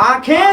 آنکھیں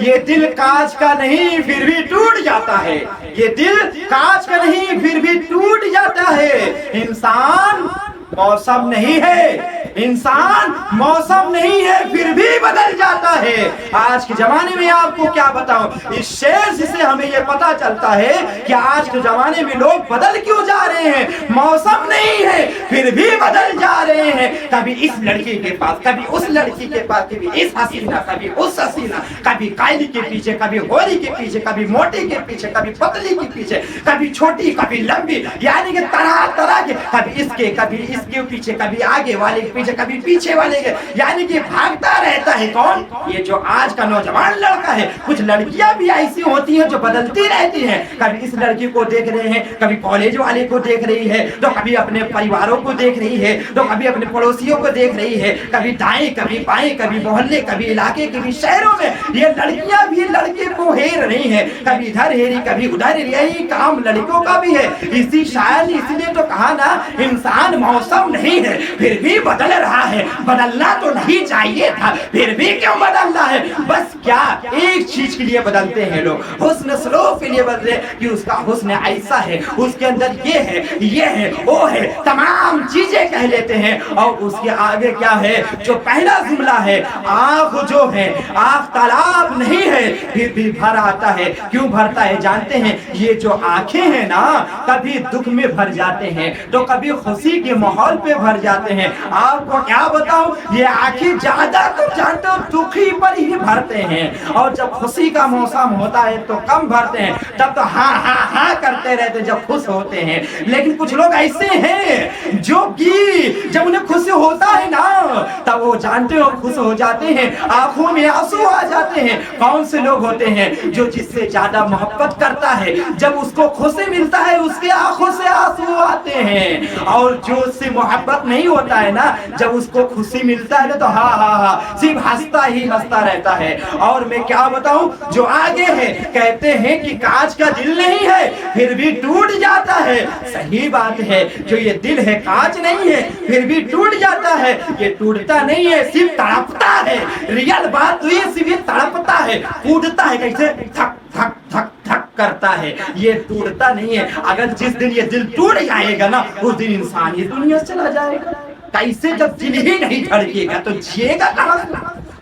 یہ دل کانچ کا نہیں پھر بھی ٹوٹ جاتا ہے، یہ دل کانچ کا نہیں پھر بھی ٹوٹ جاتا ہے۔ انسان موسم نہیں ہے، انسان موسم نہیں ہے پھر بھی بدل جاتا ہے۔ آج کے زمانے میں آپ کو کیا بتاؤں، اس شعر سے ہمیں یہ پتا چلتا ہے کہ آج کے زمانے میں لوگ بدل کیوں جا رہے ہیں، موسم نہیں ہے پھر بھی بدل جا رہے ہیں۔ کبھی اس لڑکی کے پاس، کبھی اس لڑکی کے پاس، کبھی اس حسینہ، کبھی اس حسینہ، کبھی کائلی کے پیچھے، کبھی ہوری کے پیچھے، کبھی موٹی کے پیچھے، کبھی پتلی کے پیچھے، کبھی چھوٹی، کبھی لمبی، یعنی کہ طرح طرح کے، کبھی اس کے، کبھی اس کے پیچھے، کبھی آگے والے کے پیچھے، کبھی پیچھے والے کے، یعنی کہ بھاگتا رہتا ہے کون؟ یہ جو آج کا نوجوان لڑکا ہے۔ کچھ لڑکیاں بھی ایسی ہوتی ہیں جو بدلتی رہتی ہیں، کبھی اس لڑکی کو دیکھ رہے ہیں، کبھی کالج والے کو دیکھ رہی ہے، تو کبھی اپنے پریواروں کو دیکھ رہی ہے، تو کبھی اپنے پڑوسیوں کو دیکھ رہی ہے، کبھی دائیں، کبھی بائیں، کبھی محلے، کبھی علاقے، کبھی شہروں میں یہ لڑکیاں بھی لڑکے کو ہیر رہی ہیں، کبھی ادھر ہیری، کبھی ادھر، یہی کام لڑکوں کا بھی ہے۔ اسی شاید اس لیے تو کہا نا، انسان موسم نہیں ہے پھر بھی بدل رہا ہے، بدلنا تو نہیں چاہیے تھا پھر بھی کیوں بدلنا ہے؟ بس کیا ایک چیز کے لیے بدلتے ہیں لوگ، حسن سلوک کے لیے بدلے کہ اس کا حسن ایسا ہے، اس کے اندر یہ ہے، یہ ہے، وہ ہے، تمام چیزیں کہہ لیتے ہیں، اور اس کے آگے کیا ہے؟ جو پہلا جملہ ہے، آنکھ جو ہے، آنکھ تالاب نہیں ہے پھر بھی بھر آتا ہے۔ کیوں بھرتا ہے جانتے ہیں؟ یہ جو آنکھیں ہیں نا، کبھی دکھ میں بھر جاتے ہیں تو کبھی خوشی کے ماحول پہ بھر جاتے ہیں۔ آپ کو کیا بتاؤں، یہ آنکھیں زیادہ تم جانتے ہو دکھی پر ہی بھرتے ہیں، اور جب خوشی کا موسم ہوتا ہے تو کم بھرتے ہیں، تب تو ہاں ہاں ہاں کرتے رہتے جب خوش ہوتے ہیں۔ لیکن کچھ لوگ ایسے ہیں جو کہ جب انہیں خوش ہوتا ہے نا، تب وہ جانتے ہو خوش ہو جاتے ہیں، آنکھوں میں آنسو آ جاتے ہیں۔ کون سے لوگ ہوتے ہیں؟ جو جس سے زیادہ محبت کرتا ہے، جب اس کو خوشی ملتا ہے اس کے آنکھوں سے آنسو آتے ہیں، اور جو اس سے محبت نہیں ہوتا ہے نا، جب اس کو خوشی ملتا ہے نا تو ہاں ہاں ہاں صرف ہنستا ہی ہنستا رہتا ہے۔ اور میں کیا بتاؤں، جو آگے ہے کہتے ہیں کہ کانچ کا دل نہیں ہے پھر بھی ٹوٹ جاتا ہے۔ صحیح بات ہے، جو یہ دل ہے کانچ نہیں ہے پھر بھی ٹوٹ جاتا ہے، یہ ٹوٹتا نہیں ہے صرف تڑپتا ہے۔ ریئل بات تو یہ صرف یہ تڑپتا ہے، ٹوٹتا ہے کیسے؟ تھک تھک تھک تھک کرتا ہے، یہ ٹوٹتا نہیں ہے۔ اگر جس دن یہ دل ٹوٹ جائے گا نا، اس دن انسان یہ دنیا سے چلا جائے گا۔ کیسے؟ جب دل ہی نہیں دھڑکے گا تو جیے گا کہاں سے؟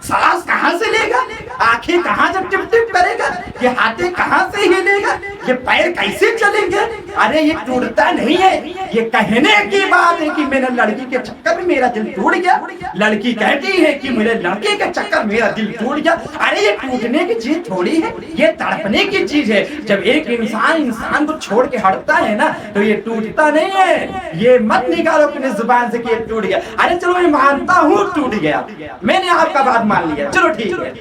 سانس کہاں سے لے گا؟ آنکھیں کہاں سے ٹپ ٹپ کرے گا؟ یہ ہاتھیں کہاں سے ہلے گا؟ یہ پیر کیسے چلیں گے؟ ارے یہ ٹوٹتا نہیں ہے، یہ کہنے کی بات ہے کہ میرے لڑکی کے چکر میں میرا دل ٹوٹ گیا۔ لڑکی کہتی ہے کہ میرے لڑکے کے چکر میرا دل ٹوٹ گیا۔ ارے یہ ٹوٹنے کی چیز تھوڑی ہے، یہ تڑپنے کی چیز ہے۔ جب ایک انسان کو چھوڑ کے ہٹتا ہے نا تو یہ ٹوٹتا نہیں ہے۔ یہ مت نکالو اپنے زبان سے کہ یہ ٹوٹ گیا۔ ارے چلو میں مانتا ہوں ٹوٹ گیا، میں نے آپ کا بات مان لیا، چلو ٹھیک ہے،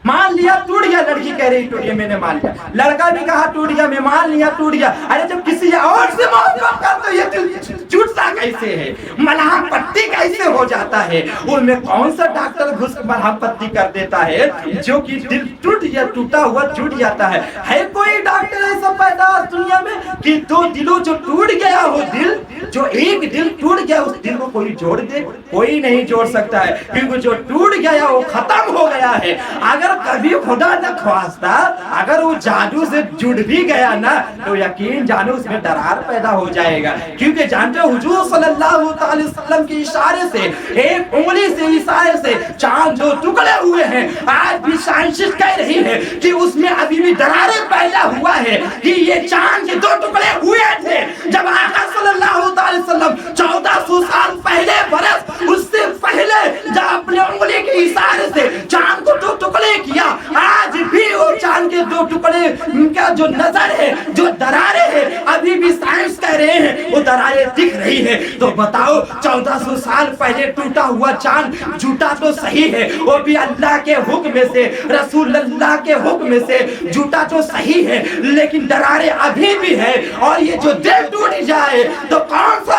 مان لیا ٹوٹ گیا۔ لڑکی کہہ رہی ٹوٹ گیا، میں نے مان لیا۔ لڑکا بھی کہا ٹوٹ گیا، میں مان لیا ٹوٹ گیا۔ ارے جب کسی اور سے محبت کرتے ہو یہ دل ٹوٹتا کیسے ہے؟ ملہم پٹی کیسے ہو جاتا ہے؟ ان میں کون سا ڈاکٹر گھس ملہم پٹی کر دیتا ہے جو کہ دل ٹوٹ یا ٹوٹا ہوا ٹوٹ جاتا ہے؟ ہے کوئی ڈاکٹر ایسا پیدا دنیا میں کہ دو دلوں جو ٹوٹ گیا ہو، دل جو ایک دل ٹوٹ گیا اس دل کو کوئی جوڑ دے؟ کوئی نہیں جوڑ سکتا ہے، کیونکہ جو ٹوٹ گیا وہ ختم ہو گیا ہے۔ اگر کبھی خدا نہ خواستہ اگر وہ جادو سے جڑ بھی گیا نا تو یقین جانو اس میں درار پیدا ہو جائے گا، کیونکہ جانتے ہو حضور صلی اللہ علیہ وسلم کے اشارے سے، ایک انگلی سے اشارے سے چاند جو ٹکڑے ہوئے ہیں، آج بھی سائنسسٹ کہہ رہی ہے کہ اس میں ابھی بھی دراریں پیدا ہوا ہے کہ یہ چاند کے دو ٹکڑے ہوئے تھے جب آقا صلی اللہ علیہ وسلم 1400 سال پہلے برس اس سے پہلے جب اپنے انگلی کے اشارے سے چاند کو دو ٹکڑے کیا، آج بھی وہ چاند کے دو ٹکڑے کا جو نظر ہے، جو دراریں ہیں، ابھی بھی سائنس کہہ رہے ہیں وہ دراریں دکھ رہی ہے۔ تو بتاؤ 1400 سال پہلے ٹوٹا ہوا چاند جھوٹا تو صحیح ہے، وہ بھی اللہ کے حکم سے، رسول اللہ کے حکم سے جھوٹا تو صحیح ہے، لیکن دراریں ابھی بھی ہے۔ اور یہ جو دل ٹوٹ جائے تو کون سا